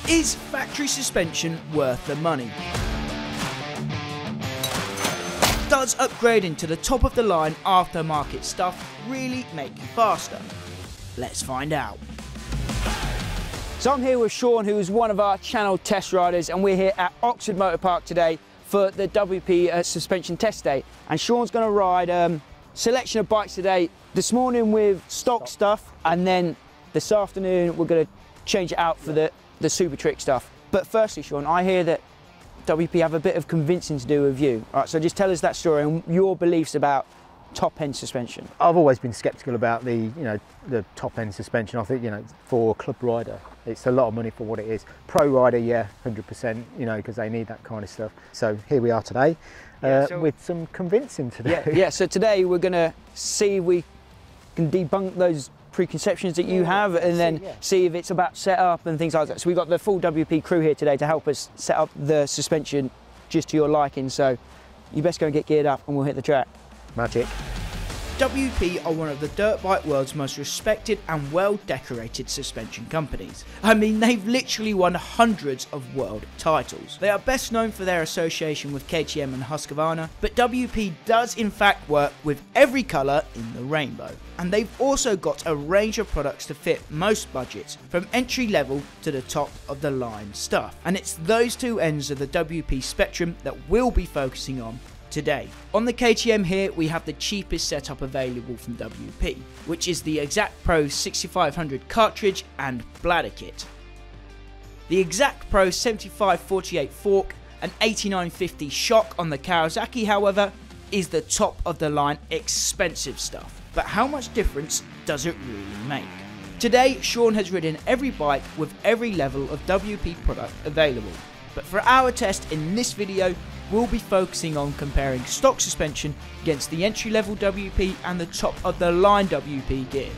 Is factory suspension worth the money? Does upgrading to the top of the line aftermarket stuff really make you faster? Let's find out. So I'm here with Sean, who is one of our channel test riders, and we're here at Oxford Motor Park today for the WP suspension test day. And Sean's going to ride selection of bikes today. This morning with stock stuff, and then this afternoon we're going to change it out for the super trick stuff. But firstly, Sean, I hear that WP have a bit of convincing to do with you. All right, so just tell us that story and your beliefs about top-end suspension. I've always been sceptical about the top-end suspension. I think, for a club rider, it's a lot of money for what it is. Pro rider, yeah, 100%, because they need that kind of stuff. So here we are today with some convincing to do. Yeah, so today we're going to see if we can debunk those preconceptions that you have, and then see if it's about setup and things like that. So we've got the full WP crew here today to help us set up the suspension just to your liking. So you best go and get geared up and we'll hit the track. Magic. WP are one of the dirt bike world's most respected and well-decorated suspension companies. I mean, they've literally won hundreds of world titles. They are best known for their association with KTM and Husqvarna, but WP does in fact work with every colour in the rainbow. And they've also got a range of products to fit most budgets, from entry level to the top of the line stuff. And it's those two ends of the WP spectrum that we'll be focusing on today. On the KTM here, we have the cheapest setup available from WP, which is the Exact Pro 6500 cartridge and bladder kit. The Exact Pro 7548 fork and 8950 shock on the Kawasaki, however, is the top of the line expensive stuff. But how much difference does it really make? Today, Sean has ridden every bike with every level of WP product available. But for our test in this video, we'll be focusing on comparing stock suspension against the entry-level WP and the top-of-the-line WP gear.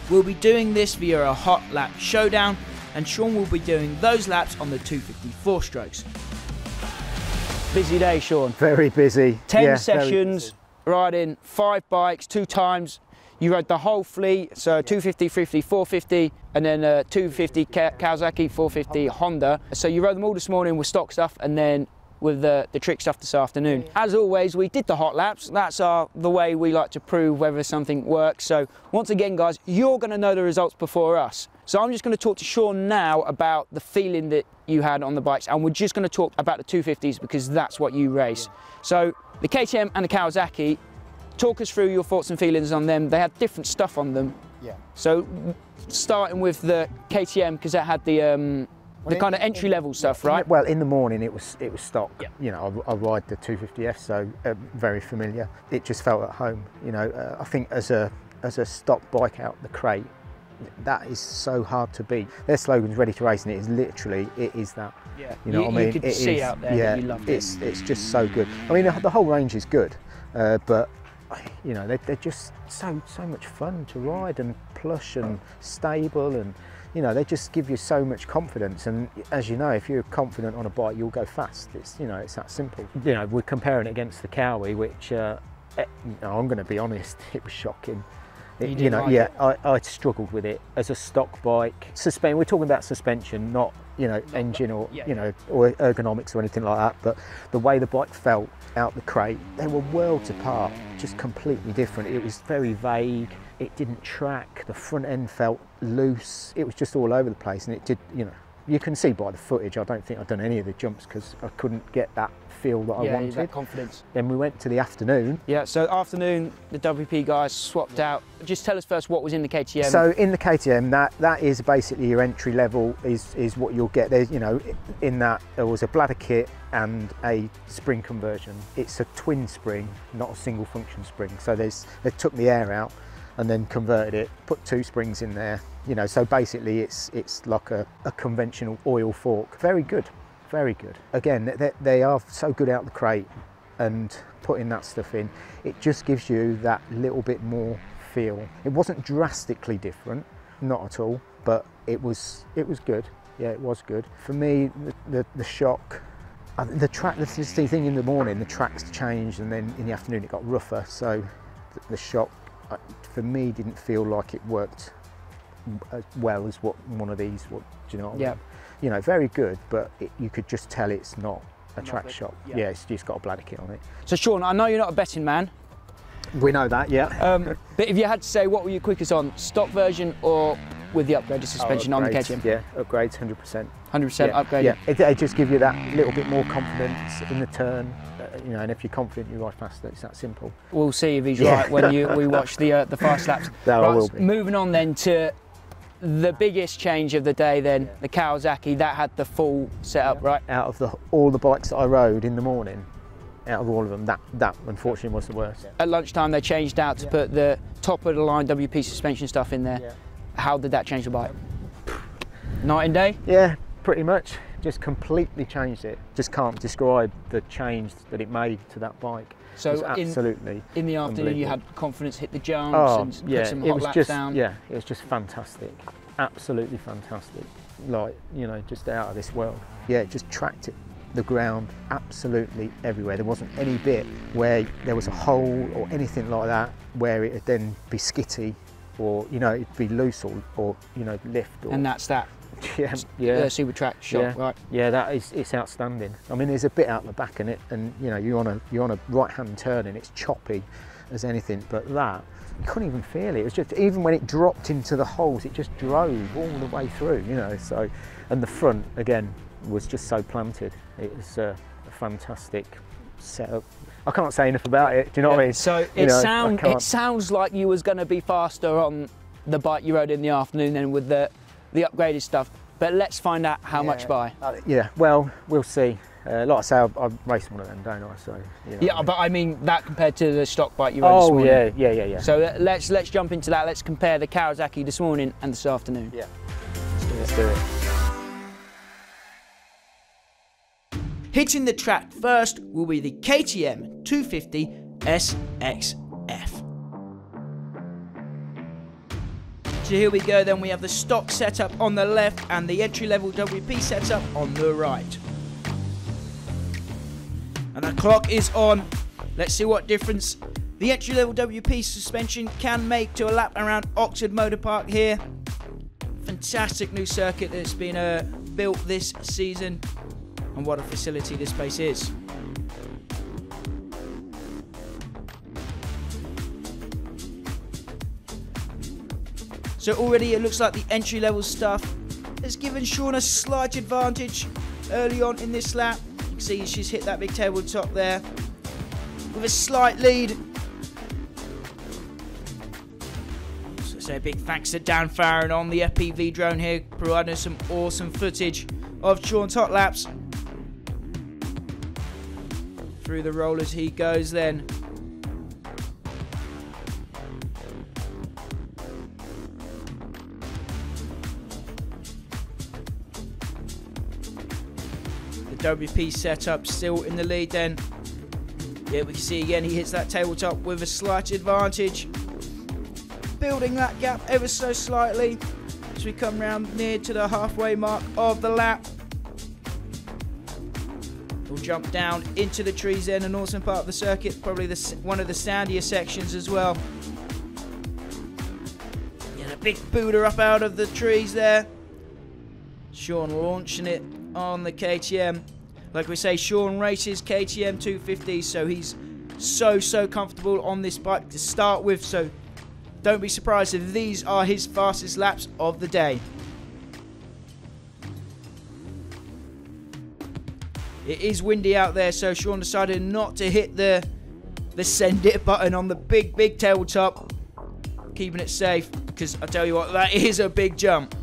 We'll be doing this via a hot lap showdown, and Sean will be doing those laps on the 250 4-strokes. Busy day, Sean. Very busy. 10 sessions, riding 5 bikes, 2 times. You rode the whole fleet, so 250, 350, 450, and then 250 Kawasaki, 450 Honda. So you rode them all this morning with stock stuff, and then with the trick stuff this afternoon. As always, we did the hot laps. That's the way we like to prove whether something works. So once again, guys, you're going to know the results before us. So I'm just going to talk to Sean now about the feeling that you had on the bikes, and we're just going to talk about the 250s because that's what you race. So the KTM and the Kawasaki, talk us through your thoughts and feelings on them. They had different stuff on them. Yeah. So starting with the KTM, because that had the kind of entry-level stuff, right? Well, in the morning it was stock. Yeah. I ride the 250F, so very familiar. It just felt at home. I think as a stock bike out the crate, that is so hard to beat. Their slogan's "Ready to Race," and it is that. Yeah. You know what I mean? You could see out there that you loved it. It's just so good. I mean, the whole range is good, but they're just so much fun to ride, and plush and stable, and they just give you so much confidence. And as you know, if you're confident on a bike, you'll go fast. It's that simple. We're comparing it against the Cowie, which I'm going to be honest, it was shocking. I struggled with it as a stock bike. We're talking about suspension, not engine or or ergonomics or anything like that. But the way the bike felt out the crate, they were worlds apart, just completely different. It was very vague. It didn't track. The front end felt loose. It was just all over the place, and it did. You can see by the footage. I don't think I've done any of the jumps because I couldn't get that feel that I wanted. That confidence. Then we went to the afternoon. Yeah, so afternoon, the WP guys swapped out. Just tell us first what was in the KTM. So in the KTM, that is basically your entry level is what you'll get. There's, in that there was a bladder kit and a spring conversion. It's a twin spring, not a single function spring. So they took the air out and then converted it, put 2 springs in there. So basically it's like a conventional oil fork. Very good. Very good. Again, they are so good out the crate, and putting that stuff in, it just gives you that little bit more feel. It wasn't drastically different, not at all, but it was good. Yeah, it was good. For me, the shock, the track, the thing in the morning, the tracks changed, and then in the afternoon it got rougher. So the shock, for me, didn't feel like it worked as well as what one of these would. Do you know what I mean? you know, very good, but you could just tell it's not a track shop. Yeah. Yeah, it's just got a bladder kit on it. So Sean, I know you're not a betting man, We know that, yeah. but if you had to say what were you quickest on, stock version or with the upgraded suspension on the KTM? Yeah, upgrades 100%. 100% Yeah, upgraded? yeah. It just gives you that little bit more confidence in the turn, you know, and if you're confident you ride faster, it's that simple. We'll see if he's right when we watch the fast laps. No, I will be. Moving on then to the biggest change of the day then, the Kawasaki, that had the full setup, right? Out of all the bikes that I rode in the morning, out of all of them, that unfortunately was the worst. At lunchtime they changed out to put the top of the line WP suspension stuff in there. Yeah. How did that change the bike? Night and day? Yeah, pretty much. Just completely changed it. Just can't describe the change that it made to that bike. So It was absolutely in the afternoon you unbelievable. had confidence, hit the jumps and yeah, put some it hot was laps just down. yeah, it was just fantastic, absolutely fantastic. Like, you know, just out of this world. Yeah, it just tracked it the ground absolutely everywhere. There wasn't any bit where there was a hole or anything like that where it would then be skitty, or, you know, it'd be loose or you know, lift. Or, And that's that. yeah. Super track shot, Yeah. right? Yeah, it's outstanding. I mean, there's a bit out the back in it, and you know, you're on a right-hand turn, and it's choppy as anything. But that, you couldn't even feel it. It was just, even when it dropped into the holes, it just drove all the way through. You know, so, and the front again was just so planted. It was a fantastic setup. I can't say enough about it. Do you know what I mean? So You it know, it sounds like you was going to be faster on the bike you rode in the afternoon than with the upgraded stuff. But let's find out how much by. Yeah, well, we'll see. Like I say, I raced one of them, don't I? So you know Yeah, what I mean. but I mean that compared to the stock bike you rode this morning. yeah. So let's jump into that. Let's compare the Kawasaki this morning and this afternoon. Yeah, let's do it. Hitting the track first will be the KTM 250 SXF. So here we go then, we have the stock setup on the left and the entry-level WP setup on the right. And the clock is on. Let's see what difference the entry-level WP suspension can make to a lap around Oxford Motor Park here. Fantastic new circuit that's been built this season, and what a facility this place is. So already it looks like the entry-level stuff has given Sean a slight advantage early on in this lap. You can see she's hit that big tabletop there with a slight lead. So say a big thanks to Dan Farron on the FPV drone here, providing us some awesome footage of Sean's hot laps. Through the rollers he goes then. The WP setup still in the lead then. Yeah, we can see again he hits that tabletop with a slight advantage. Building that gap ever so slightly as we come round near to the halfway mark of the lap. We'll jump down into the trees then, an awesome part of the circuit, probably one of the sandier sections as well. Get a big booter up out of the trees there. Sean launching it on the KTM. Like we say, Sean races KTM 250, so he's so comfortable on this bike to start with, so don't be surprised if these are his fastest laps of the day. It is windy out there, so Sean decided not to hit the send it button on the big tabletop, keeping it safe, because I tell you what, that is a big jump.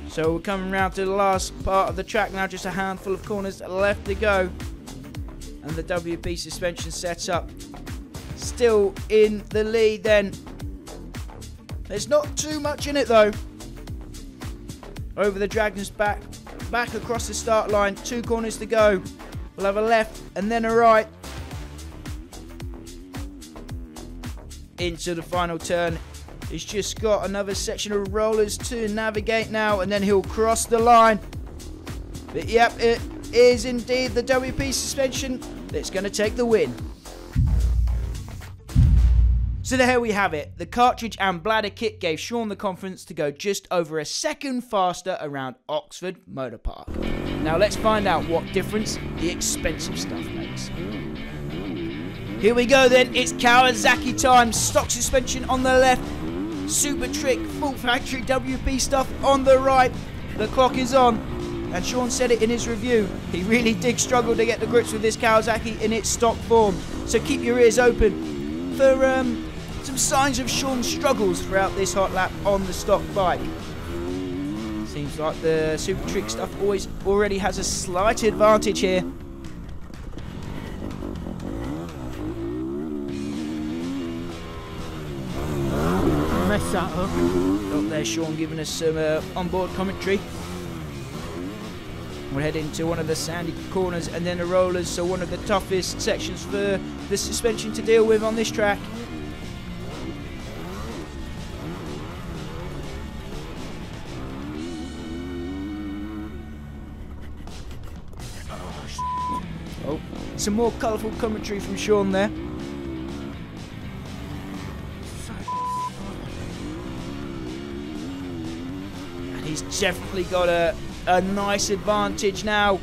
So we're coming round to the last part of the track now, just a handful of corners left to go. And the WP suspension sets up. Still in the lead then. There's not too much in it though. Over the Dragon's back across the start line, 2 corners to go. We'll have a left and then a right. Into the final turn. He's just got another section of rollers to navigate now, and then he'll cross the line. But yep, it is indeed the WP suspension that's going to take the win. So there we have it. The cartridge and bladder kit gave Sean the confidence to go just over a second faster around Oxford Motor Park. Now let's find out what difference the expensive stuff makes. Here we go then, it's Kawasaki time. Stock suspension on the left, Super Trick full factory WP stuff on the right. The clock is on, and Sean said it in his review. He really did struggle to get the grips with this Kawasaki in its stock form. So keep your ears open for some signs of Sean's struggles throughout this hot lap on the stock bike. Seems like the Super Trick stuff already has a slight advantage here. Mess that up. Up there, Sean giving us some onboard commentary. We'll head into one of the sandy corners and then the rollers, so one of the toughest sections for the suspension to deal with on this track. Oh, some more colourful commentary from Sean there. He's definitely got a nice advantage now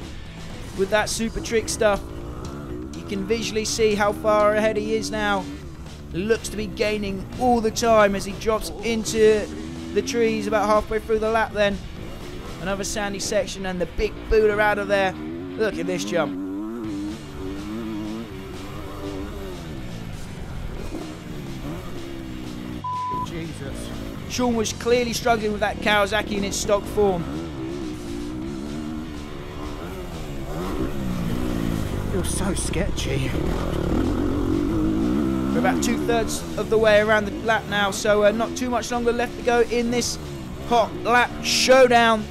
with that Super Trick stuff. You can visually see how far ahead he is now. Looks to be gaining all the time as he drops into the trees about halfway through the lap then. Another sandy section and the big booter out of there. Look at this jump. Jesus. Sean was clearly struggling with that Kawasaki in its stock form. Feels so sketchy. We're about 2/3 of the way around the lap now, so not too much longer left to go in this hot lap showdown.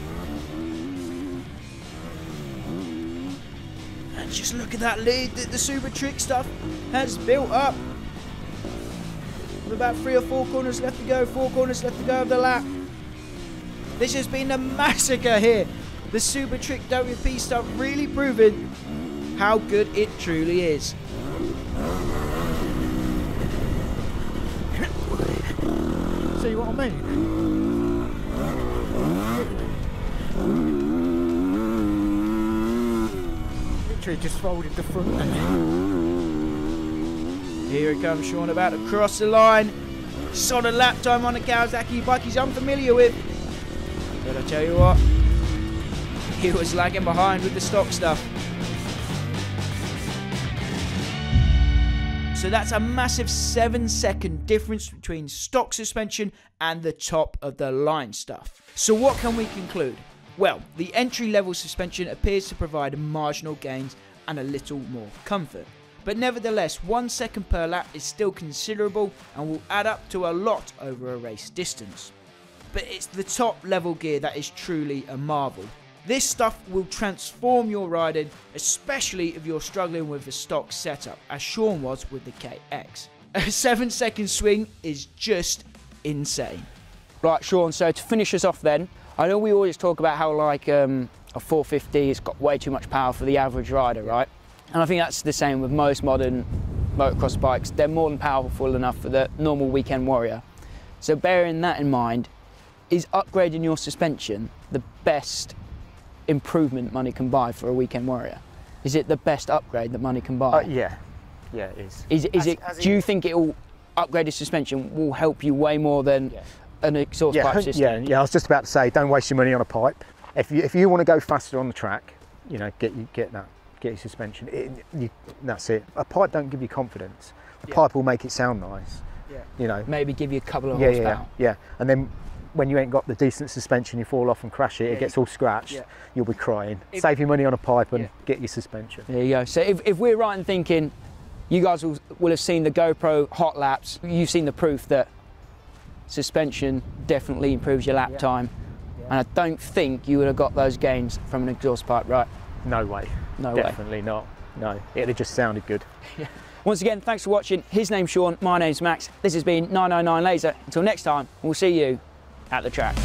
And just look at that lead that the Super Trick stuff has built up. With about 3 or 4 corners left to go, 4 corners left to go of the lap. This has been a massacre here. The Super Trick WP stuff really proving how good it truly is. See what I mean? Literally just folded the front there. Here it comes, Sean, about to cross the line. Solid lap time on a Kawasaki bike he's unfamiliar with. But I tell you what, he was lagging behind with the stock stuff. So that's a massive 7-second difference between stock suspension and the top of the line stuff. So what can we conclude? Well, the entry-level suspension appears to provide marginal gains and a little more comfort. But nevertheless, 1 second per lap is still considerable and will add up to a lot over a race distance. But it's the top level gear that is truly a marvel. This stuff will transform your riding, especially if you're struggling with the stock setup, as Sean was with the KX. A 7-second swing is just insane. Right, Sean, so to finish us off then, I know we always talk about how like a 450 has got way too much power for the average rider, right? And I think that's the same with most modern motocross bikes. They're more than powerful enough for the normal weekend warrior. So bearing that in mind, is upgrading your suspension the best improvement money can buy for a weekend warrior? Is it the best upgrade that money can buy? Yeah, it is. Do you think it'll upgraded suspension will help you way more than an exhaust pipe system? Yeah, I was just about to say, don't waste your money on a pipe. If you want to go faster on the track, you know, get your suspension. That's it. A pipe don't give you confidence. A pipe will make it sound nice. Yeah. You know. Maybe give you a couple of horsepower. Yeah. And then when you ain't got the decent suspension, you fall off and crash it. It gets all scratched. You'll be crying. Save your money on a pipe and get your suspension. There you go. So if we're right in thinking, you guys will have seen the GoPro hot laps. You've seen the proof that suspension definitely improves your lap time. And I don't think you would have got those gains from an exhaust pipe, right? No way. No way. Definitely not. No, it'd have just sounded good. Once again, thanks for watching. His name's Sean, my name's Max. This has been 999 Laser. Until next time, we'll see you at the track.